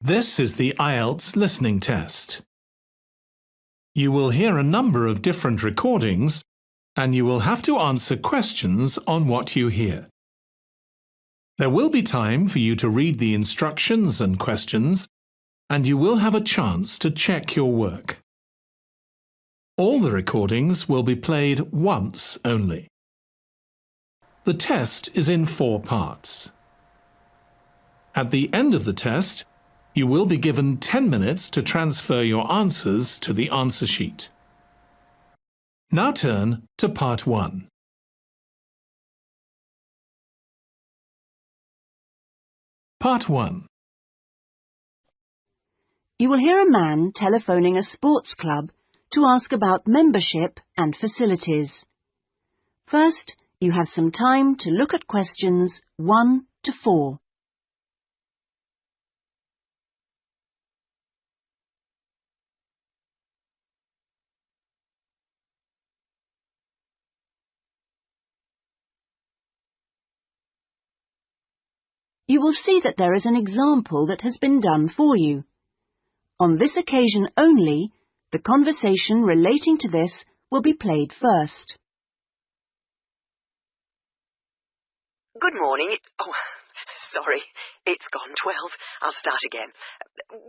This is the Ielts listening test. You will hear a number of different recordings, and you will have to answer questions on what you hear. There will be time for you to read the instructions and questions, and you will have a chance to check your work. All the recordings will be played once only. The test is in 4 parts. At the end of the test, you will be given 10 minutes to transfer your answers to the answer sheet. Now turn to Part 1. Part 1. You will hear a man telephoning a sports club to ask about membership and facilities. First, you have some time to look at questions 1 to 4. You will see that there is an example that has been done for you. On this occasion only, the conversation relating to this will be played first. Good morning. Sorry, it's gone 12. I'll start again.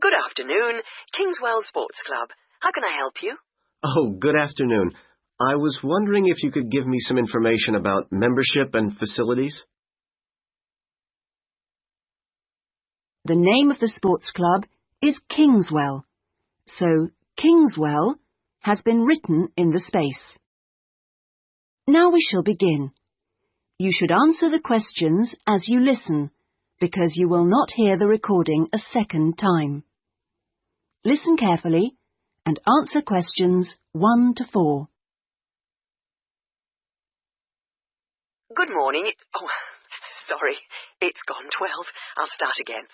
Good afternoon, Kingswell Sports Club. How can I help you? Oh, good afternoon. I was wondering if you could give me some information about membership and facilities. The name of the sports club is Kingswell, so Kingswell has been written in the space. Now we shall begin. You should answer the questions as you listen, because you will not hear the recording a second time. Listen carefully and answer questions 1 to 4. Good morning. Sorry, it's gone 12. I'll start again.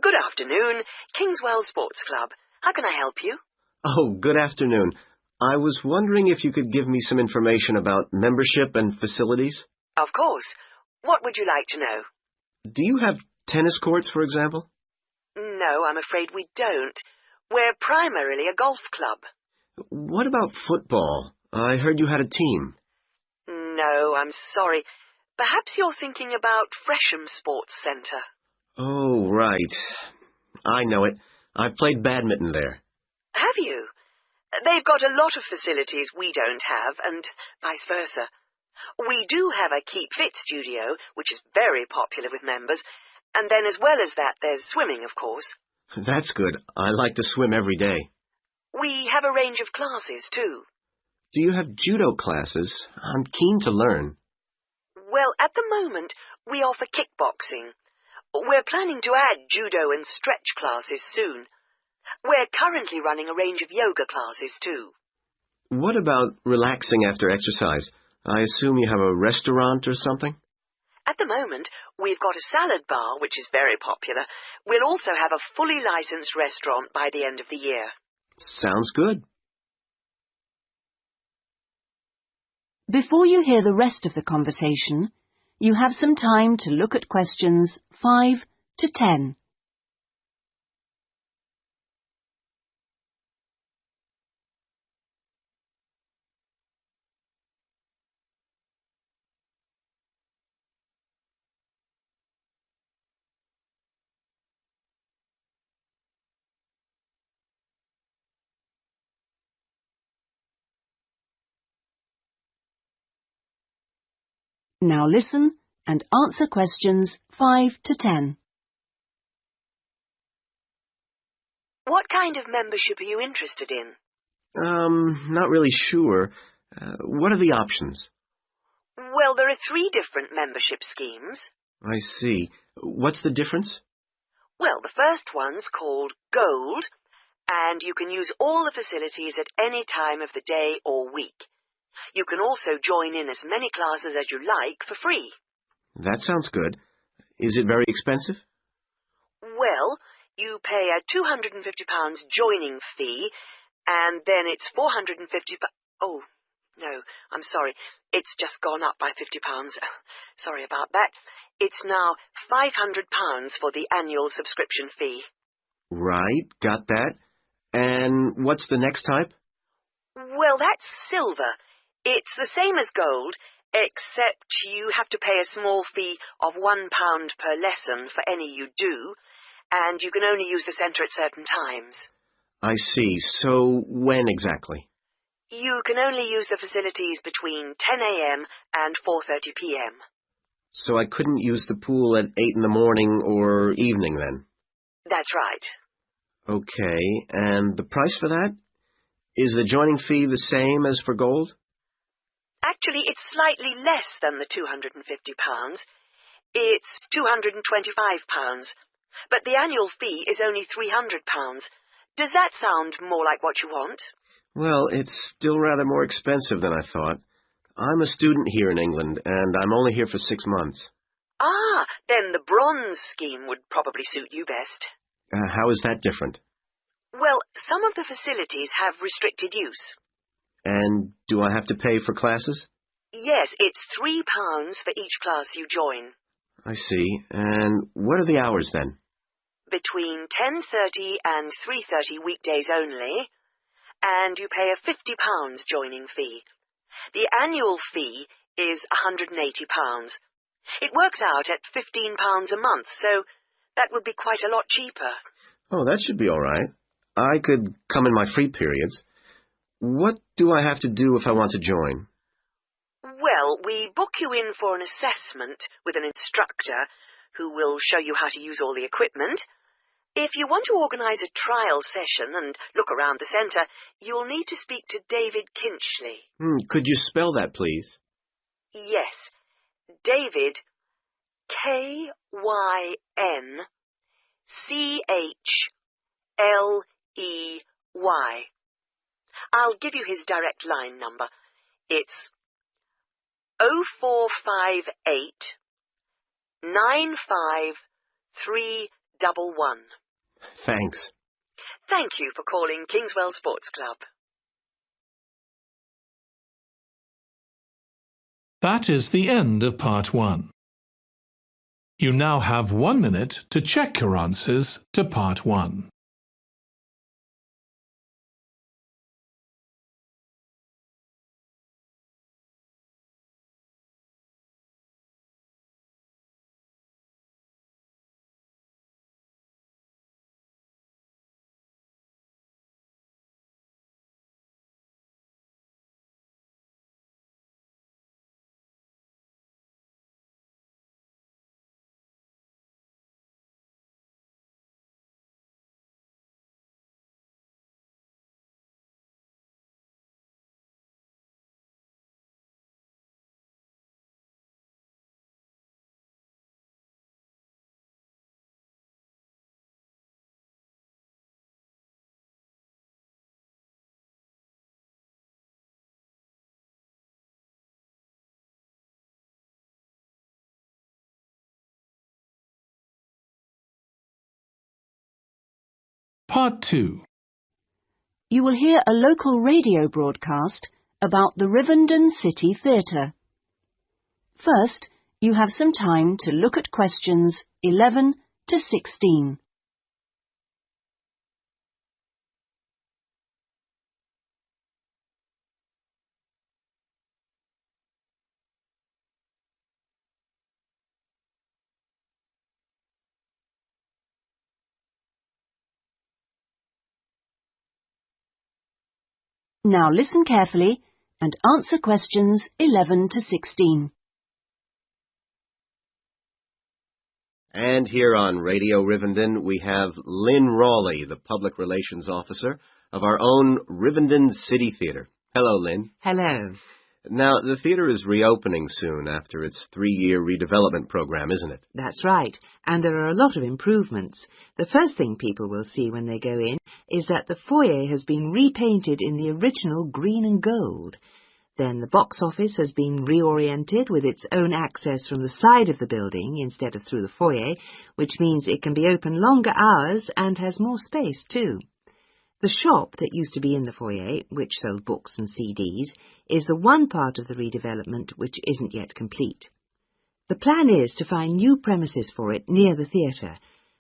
Good afternoon, Kingswell Sports Club. How can I help you? Oh, good afternoon. I was wondering if you could give me some information about membership and facilities. Of course. What would you like to know? Do you have tennis courts, for example? No, I'm afraid we don't. We're primarily a golf club. What about football? I heard you had a team. No, I'm sorry. Perhaps you're thinking about Fresham Sports Centre. Oh, right. I know it. I've played badminton there. Have you? They've got a lot of facilities we don't have, and vice versa. We do have a Keep Fit studio, which is very popular with members, and then as well as that, there's swimming, of course. That's good. I like to swim every day. We have a range of classes, too. Do you have judo classes? I'm keen to learn. Well, at the moment, we offer kickboxing. We're planning to add judo and stretch classes soon. We're currently running a range of yoga classes, too. What about relaxing after exercise? I assume you have a restaurant or something? At the moment, we've got a salad bar, which is very popular. We'll also have a fully licensed restaurant by the end of the year. Sounds good. Before you hear the rest of the conversation, you have some time to look at questions 5 to 10. Now listen and answer questions 5 to 10. What kind of membership are you interested in? Not really sure. What are the options? Well, there are 3 different membership schemes. I see. What's the difference? Well, the first one's called Gold, and you can use all the facilities at any time of the day or week. You can also join in as many classes as you like for free. That sounds good. Is it very expensive? Well, you pay a £250 joining fee, and then it's £450. Oh, no, I'm sorry. It's just gone up by £50. Sorry about that. It's now £500 for the annual subscription fee. Right, got that. And what's the next type? Well, that's silver. It's the same as gold, except you have to pay a small fee of £1 per lesson for any you do, and you can only use the centre at certain times. I see. So when exactly? You can only use the facilities between 10 a.m. and 4:30 p.m. So I couldn't use the pool at 8 in the morning or evening then? That's right. Okay, and the price for that? Is the joining fee the same as for gold? Actually, it's slightly less than the £250. It's £225, but the annual fee is only £300. Does that sound more like what you want? Well, it's still rather more expensive than I thought. I'm a student here in England, and I'm only here for 6 months. Ah, then the bronze scheme would probably suit you best. How is that different? Well, some of the facilities have restricted use. And do I have to pay for classes? Yes, it's £3 for each class you join. I see. And what are the hours then? Between 10:30 and 3:30 weekdays only, and you pay a £50 joining fee. The annual fee is £180. It works out at £15 a month, so that would be quite a lot cheaper. Oh, that should be all right. I could come in my free periods. What do I have to do if I want to join? Well, we book you in for an assessment with an instructor who will show you how to use all the equipment. If you want to organise a trial session and look around the centre, you'll need to speak to David Kinchley. Could you spell that, please? Yes, David, K-Y-N-C-H-L-E-Y. I'll give you his direct line number. It's 0458 95311. Thanks. Thank you for calling Kingswell Sports Club. That is the end of Part 1. You now have 1 minute to check your answers to Part 1. Part 2. You will hear a local radio broadcast about the Rivenden City Theatre. First, you have some time to look at questions 11 to 16. Now listen carefully and answer questions 11 to 16. And here on Radio Rivenden, we have Lynn Rawley, the Public Relations Officer of our own Rivenden City Theatre. Hello, Lynn. Hello. Now, the theatre is reopening soon after its 3-year redevelopment program, isn't it? That's right, and there are a lot of improvements. The first thing people will see when they go in is that the foyer has been repainted in the original green and gold. Then the box office has been reoriented with its own access from the side of the building instead of through the foyer, which means it can be open longer hours and has more space too. The shop that used to be in the foyer, which sold books and CDs, is the one part of the redevelopment which isn't yet complete. The plan is to find new premises for it near the theatre,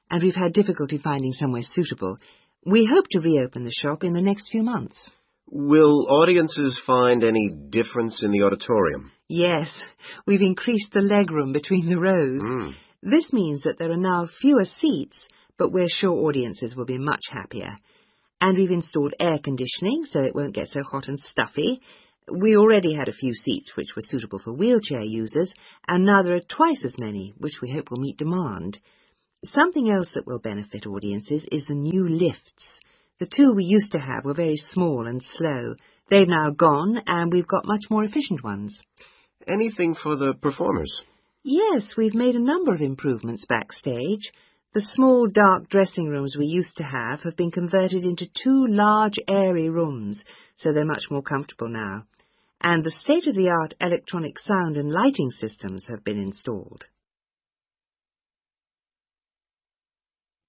and we've had difficulty finding somewhere suitable. We hope to reopen the shop in the next few months. Will audiences find any difference in the auditorium? Yes, we've increased the legroom between the rows. This means that there are now fewer seats, but we're sure audiences will be much happier. And we've installed air conditioning so it won't get so hot and stuffy. We already had a few seats which were suitable for wheelchair users, and now there are twice as many, which we hope will meet demand. Something else that will benefit audiences is the new lifts. The two we used to have were very small and slow. They've now gone, and we've got much more efficient ones. Anything for the performers? Yes, we've made a number of improvements backstage. The small, dark dressing rooms we used to have been converted into 2 large, airy rooms, so they're much more comfortable now. And the state-of-the-art electronic sound and lighting systems have been installed.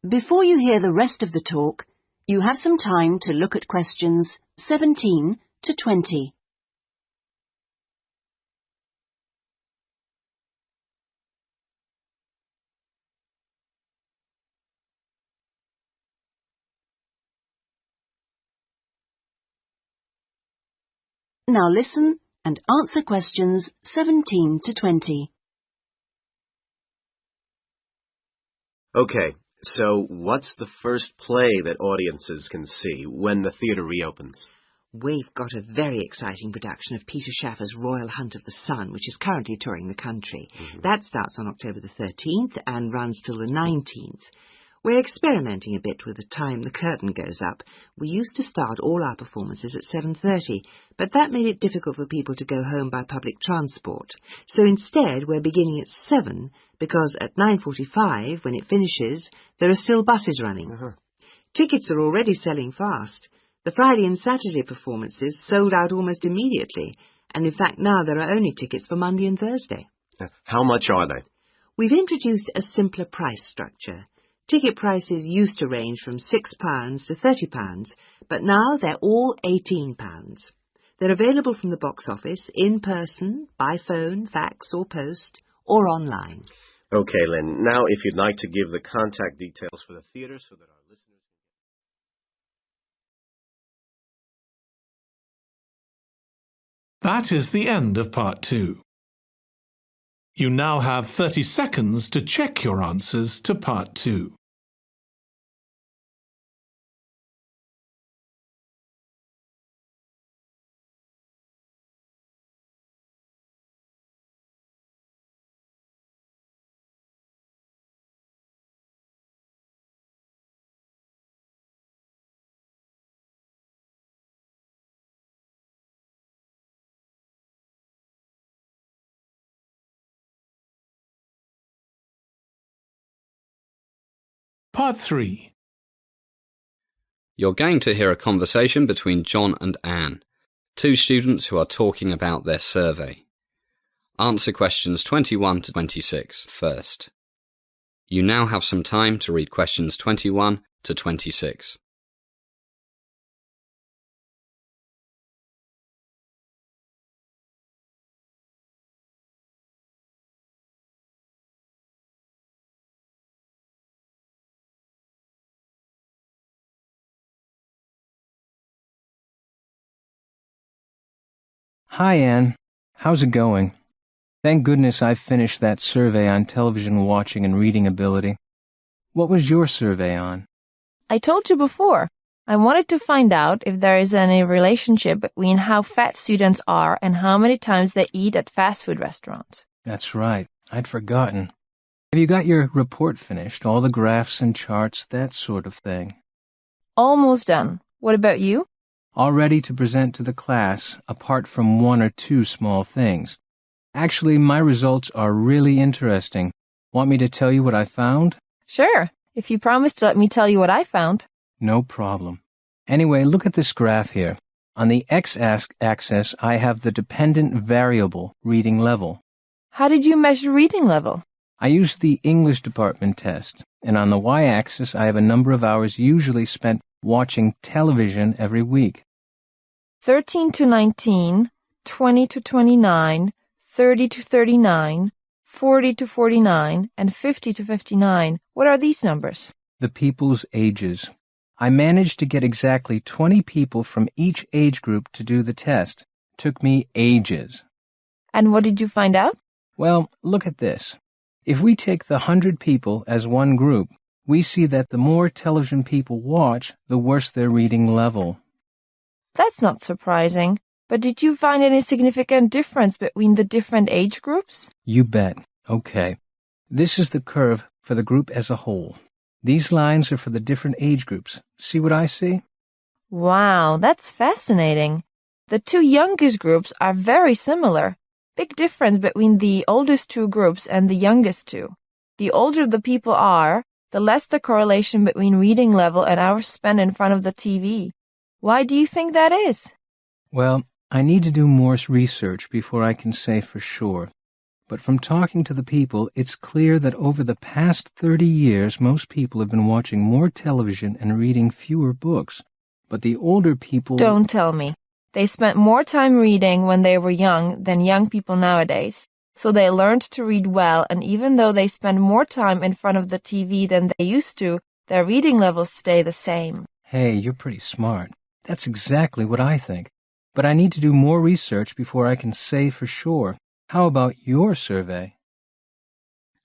Before you hear the rest of the talk, you have some time to look at questions 17 to 20. Now listen and answer questions 17 to 20. Okay, so what's the first play that audiences can see when the theatre reopens? We've got a very exciting production of Peter Shaffer's Royal Hunt of the Sun, which is currently touring the country. That starts on October the 13th and runs till the 19th. We're experimenting a bit with the time the curtain goes up. We used to start all our performances at 7:30, but that made it difficult for people to go home by public transport. So instead, we're beginning at 7, because at 9:45, when it finishes, there are still buses running. Tickets are already selling fast. The Friday and Saturday performances sold out almost immediately, and in fact now there are only tickets for Monday and Thursday. How much are they? We've introduced a simpler price structure. Ticket prices used to range from £6 to £30, but now they're all £18. They're available from the box office, in person, by phone, fax or post, or online. Okay, Lynn, now if you'd like to give the contact details for the theatre so that our listeners... That is the end of Part 2. You now have 30 seconds to check your answers to Part 2. Part 3. You're going to hear a conversation between John and Anne, 2 students who are talking about their survey. Answer questions 21 to 26 first. You now have some time to read questions 21 to 26. Hi, Anne. How's it going? Thank goodness I finished that survey on television watching and reading ability. What was your survey on? I told you before. I wanted to find out if there is any relationship between how fat students are and how many times they eat at fast food restaurants. That's right. I'd forgotten. Have you got your report finished? All the graphs and charts, that sort of thing? Almost done. What about you? All ready to present to the class, apart from 1 or 2 small things. Actually, my results are really interesting. Want me to tell you what I found? Sure, if you promise to let me tell you what I found. No problem. Anyway, look at this graph here. On the x-axis, I have the dependent variable reading level. How did you measure reading level? I used the English department test, and on the y-axis, I have a number of hours usually spent watching television every week. 13 to 19, 20 to 29, 30 to 39, 40 to 49, and 50 to 59. What are these numbers? The people's ages. I managed to get exactly 20 people from each age group to do the test. Took me ages. And what did you find out? Well, look at this. If we take the 100 people as one group, we see that the more television people watch, the worse their reading level. That's not surprising. But did you find any significant difference between the different age groups? You bet. Okay. This is the curve for the group as a whole. These lines are for the different age groups. See what I see? Wow, that's fascinating. The two youngest groups are very similar. Big difference between the oldest two groups and the youngest two. The older the people are, the less the correlation between reading level and hours spent in front of the TV. Why do you think that is? Well, I need to do more research before I can say for sure. But from talking to the people, it's clear that over the past 30 years, most people have been watching more television and reading fewer books. But the older people... Don't tell me. They spent more time reading when they were young than young people nowadays. So they learned to read well, and even though they spend more time in front of the TV than they used to, their reading levels stay the same. Hey, you're pretty smart. That's exactly what I think. But I need to do more research before I can say for sure. How about your survey?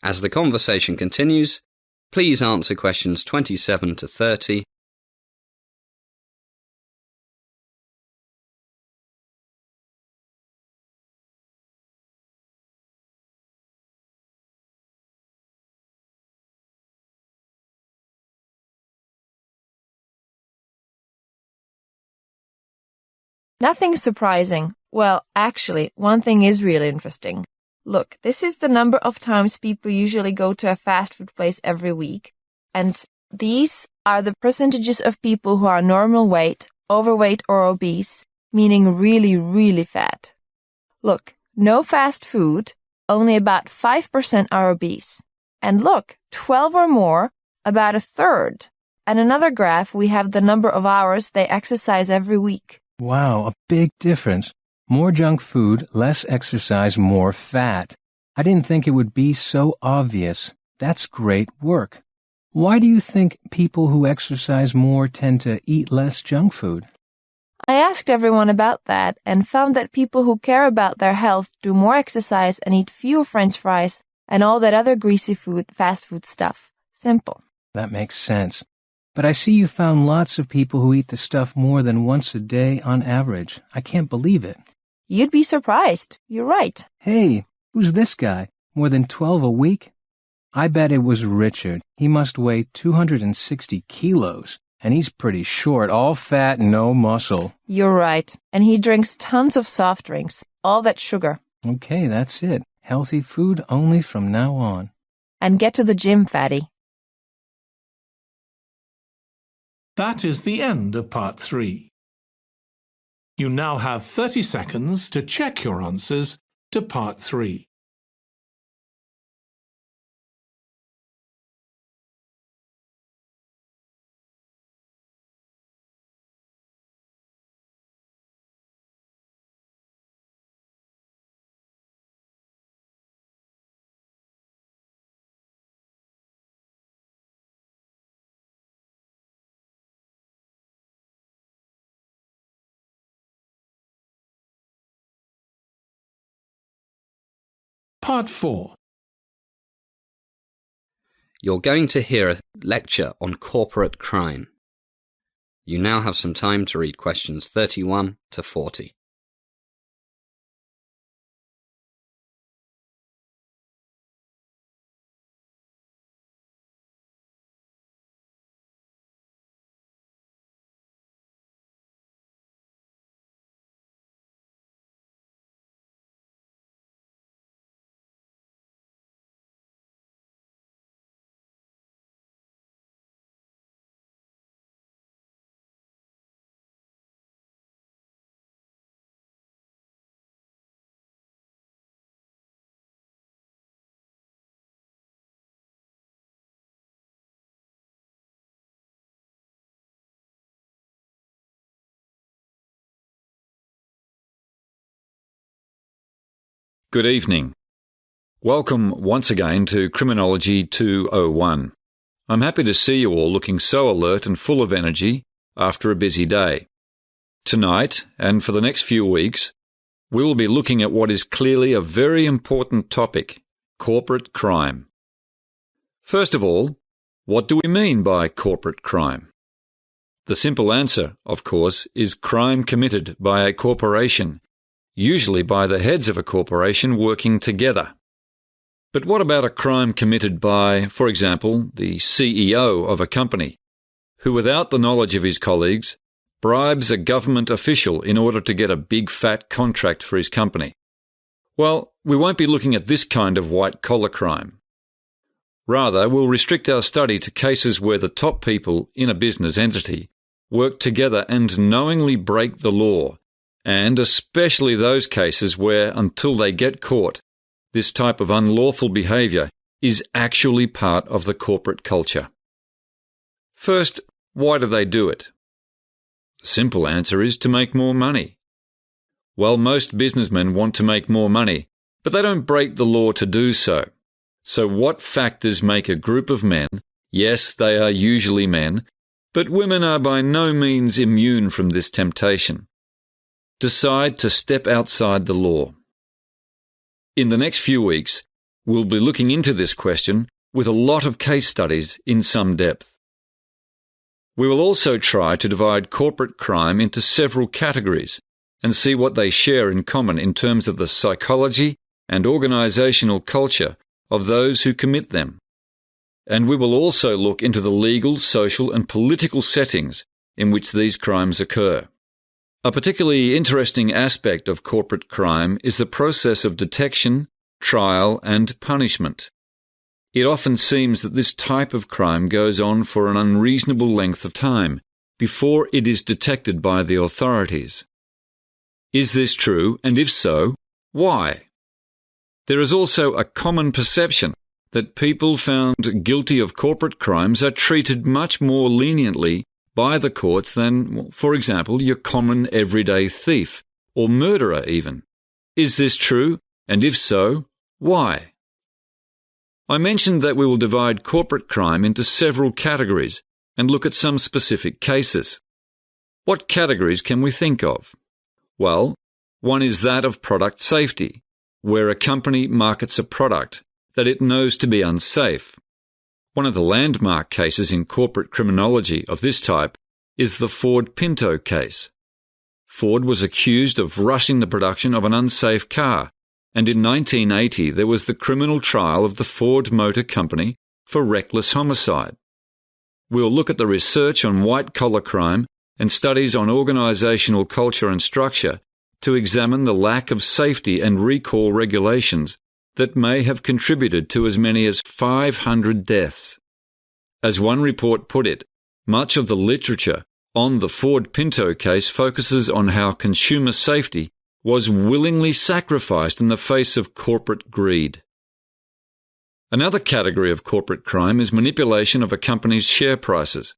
As the conversation continues, please answer questions 27 to 30. Nothing surprising. Well, actually, one thing is really interesting. Look, this is the number of times people usually go to a fast food place every week. And these are the percentages of people who are normal weight, overweight or obese, meaning really, really fat. Look, no fast food, only about 5% are obese. And look, 12 or more, about a third. And another graph, we have the number of hours they exercise every week. Wow, a big difference. More junk food, less exercise, more fat. I didn't think it would be so obvious. That's great work. Why do you think people who exercise more tend to eat less junk food? I asked everyone about that and found that people who care about their health do more exercise and eat fewer French fries and all that other greasy food, fast food stuff. Simple. That makes sense. But I see you found lots of people who eat the stuff more than once a day on average. I can't believe it. You'd be surprised. You're right. Hey, who's this guy? More than 12 a week? I bet it was Richard. He must weigh 260 kilos. And he's pretty short, all fat, no muscle. You're right. And he drinks tons of soft drinks. All that sugar. Okay, that's it. Healthy food only from now on. And get to the gym, fatty. That is the end of part 3. You now have 30 seconds to check your answers to part 3. Part 4. You're going to hear a lecture on corporate crime. You now have some time to read questions 31 to 40. Good evening. Welcome once again to Criminology 201. I'm happy to see you all looking so alert and full of energy after a busy day. Tonight, and for the next few weeks, we will be looking at what is clearly a very important topic, corporate crime. First of all, what do we mean by corporate crime? The simple answer, of course, is crime committed by a corporation, usually by the heads of a corporation working together. But what about a crime committed by, for example, the CEO of a company, who without the knowledge of his colleagues, bribes a government official in order to get a big fat contract for his company? Well, we won't be looking at this kind of white-collar crime. Rather, we'll restrict our study to cases where the top people in a business entity work together and knowingly break the law, and especially those cases where, until they get caught, this type of unlawful behaviour is actually part of the corporate culture. First, why do they do it? The simple answer is to make more money. Well, most businessmen want to make more money, but they don't break the law to do so. So what factors make a group of men, yes, they are usually men, but women are by no means immune from this temptation, decide to step outside the law? In the next few weeks, we'll be looking into this question with a lot of case studies in some depth. We will also try to divide corporate crime into several categories and see what they share in common in terms of the psychology and organisational culture of those who commit them. And we will also look into the legal, social and political settings in which these crimes occur. A particularly interesting aspect of corporate crime is the process of detection, trial and punishment. It often seems that this type of crime goes on for an unreasonable length of time before it is detected by the authorities. Is this true, and if so, why? There is also a common perception that people found guilty of corporate crimes are treated much more leniently by the courts than, for example, your common everyday thief or murderer even. Is this true? And if so, why? I mentioned that we will divide corporate crime into several categories and look at some specific cases. What categories can we think of? Well, one is that of product safety, where a company markets a product that it knows to be unsafe. One of the landmark cases in corporate criminology of this type is the Ford Pinto case. Ford was accused of rushing the production of an unsafe car, and in 1980 there was the criminal trial of the Ford Motor Company for reckless homicide. We'll look at the research on white-collar crime and studies on organisational culture and structure to examine the lack of safety and recall regulations that may have contributed to as many as 500 deaths. As one report put it, much of the literature on the Ford Pinto case focuses on how consumer safety was willingly sacrificed in the face of corporate greed. Another category of corporate crime is manipulation of a company's share prices.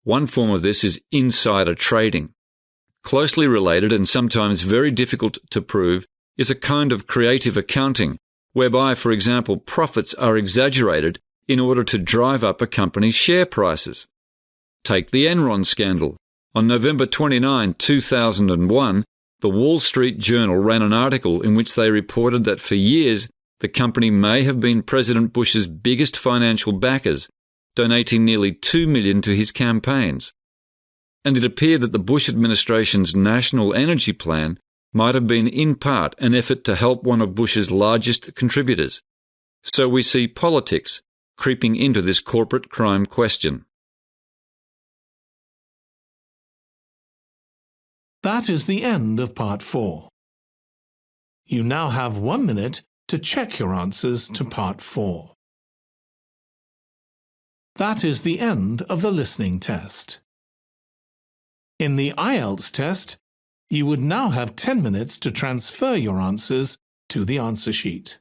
One form of this is insider trading. Closely related and sometimes very difficult to prove is a kind of creative accounting whereby, for example, profits are exaggerated in order to drive up a company's share prices. Take the Enron scandal. On November 29, 2001, the Wall Street Journal ran an article in which they reported that for years the company may have been President Bush's biggest financial backers, donating nearly $2 million to his campaigns. And it appeared that the Bush administration's national energy plan might have been in part an effort to help one of Bush's largest contributors. So we see politics creeping into this corporate crime question. That is the end of Part 4. You now have 1 minute to check your answers to Part 4. That is the end of the listening test. In the Ielts test, you would now have 10 minutes to transfer your answers to the answer sheet.